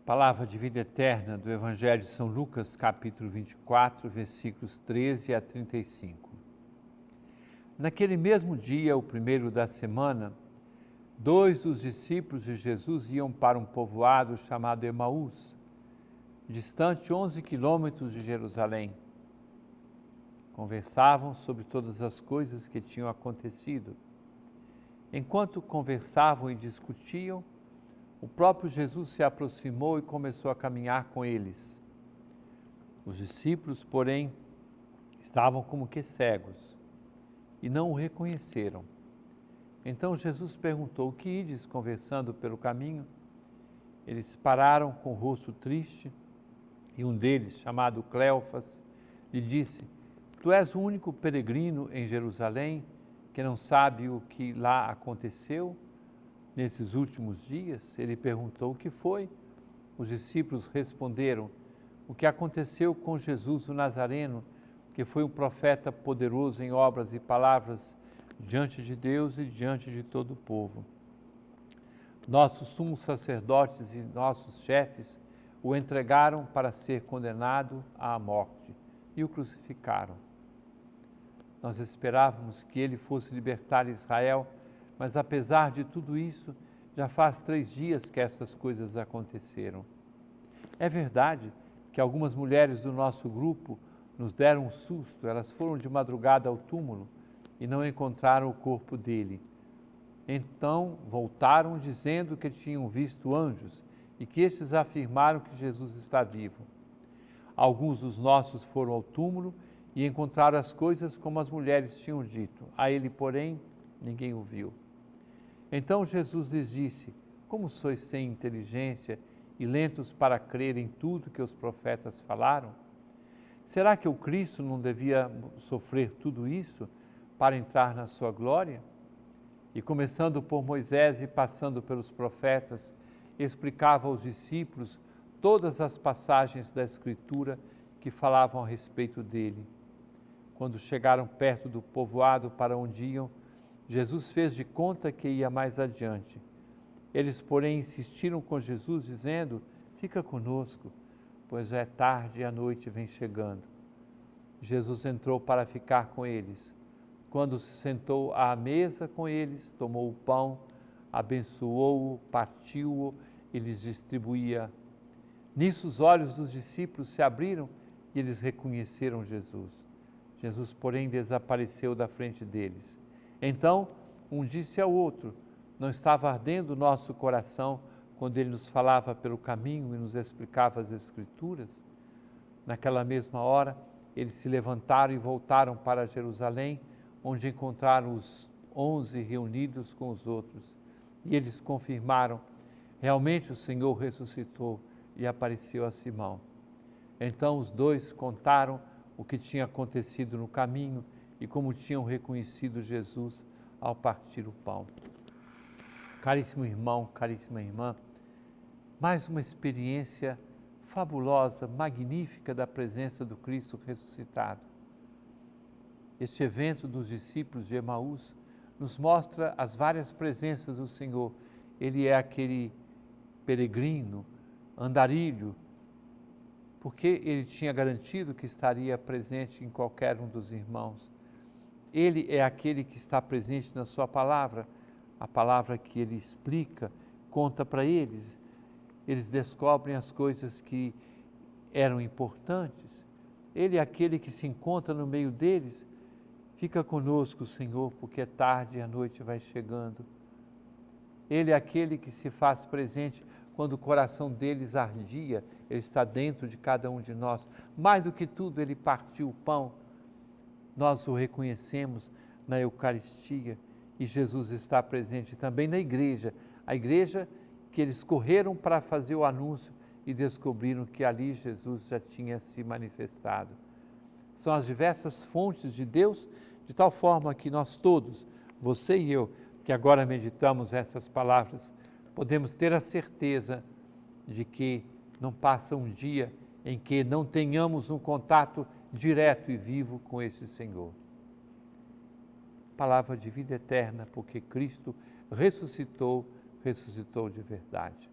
Palavra de vida eterna do Evangelho de São Lucas, capítulo 24, versículos 13 a 35. Naquele mesmo dia, o primeiro da semana, 2 dos discípulos de Jesus iam para um povoado chamado Emaús, distante 11 quilômetros de Jerusalém. Conversavam sobre todas as coisas que tinham acontecido. Enquanto conversavam e discutiam, o próprio Jesus se aproximou e começou a caminhar com eles. Os discípulos, porém, estavam como que cegos e não o reconheceram. Então Jesus perguntou: "O que ides conversando pelo caminho?" Eles pararam com o rosto triste e um deles, chamado Cleofas, lhe disse: "Tu és o único peregrino em Jerusalém que não sabe o que lá aconteceu nesses últimos dias?" Ele perguntou: "O que foi?" Os discípulos responderam: "O que aconteceu com Jesus o Nazareno, que foi um profeta poderoso em obras e palavras diante de Deus e diante de todo o povo. Nossos sumos sacerdotes e nossos chefes o entregaram para ser condenado à morte e o crucificaram. Nós esperávamos que ele fosse libertar Israel, mas apesar de tudo isso, já faz 3 dias que essas coisas aconteceram. É verdade que algumas mulheres do nosso grupo nos deram um susto. Elas foram de madrugada ao túmulo e não encontraram o corpo dele. Então voltaram dizendo que tinham visto anjos e que estes afirmaram que Jesus está vivo. Alguns dos nossos foram ao túmulo e encontraram as coisas como as mulheres tinham dito. A ele, porém, ninguém o viu." Então Jesus lhes disse: "Como sois sem inteligência e lentos para crer em tudo que os profetas falaram? Será que o Cristo não devia sofrer tudo isso para entrar na sua glória?" E começando por Moisés e passando pelos profetas, explicava aos discípulos todas as passagens da Escritura que falavam a respeito dele. Quando chegaram perto do povoado para onde iam, Jesus fez de conta que ia mais adiante. Eles, porém, insistiram com Jesus, dizendo: "Fica conosco, pois já é tarde e a noite vem chegando." Jesus entrou para ficar com eles. Quando se sentou à mesa com eles, tomou o pão, abençoou-o, partiu-o e lhes distribuía. Nisso os olhos dos discípulos se abriram e eles reconheceram Jesus. Jesus, porém, desapareceu da frente deles. Então, um disse ao outro: "Não estava ardendo o nosso coração quando ele nos falava pelo caminho e nos explicava as Escrituras?" Naquela mesma hora, eles se levantaram e voltaram para Jerusalém, onde encontraram os 11 reunidos com os outros. E eles confirmaram: "Realmente o Senhor ressuscitou e apareceu a Simão." Então os 2 contaram o que tinha acontecido no caminho e como tinham reconhecido Jesus ao partir o pão. Caríssimo irmão, caríssima irmã, mais uma experiência fabulosa, magnífica da presença do Cristo ressuscitado. Este evento dos discípulos de Emaús nos mostra as várias presenças do Senhor. Ele é aquele peregrino, andarilho, porque ele tinha garantido que estaria presente em qualquer um dos irmãos. Ele é aquele que está presente na sua palavra, a palavra que ele explica, conta para eles. Eles descobrem as coisas que eram importantes. Ele é aquele que se encontra no meio deles. "Fica conosco, Senhor, porque é tarde e a noite vai chegando." Ele é aquele que se faz presente quando o coração deles ardia. Ele está dentro de cada um de nós. Mais do que tudo, ele partiu o pão. Nós o reconhecemos na Eucaristia e Jesus está presente também na igreja. A igreja que eles correram para fazer o anúncio e descobriram que ali Jesus já tinha se manifestado. São as diversas fontes de Deus, de tal forma que nós todos, você e eu, que agora meditamos essas palavras, podemos ter a certeza de que não passa um dia em que não tenhamos um contato direto e vivo com esse Senhor. Palavra de vida eterna, porque Cristo ressuscitou de verdade.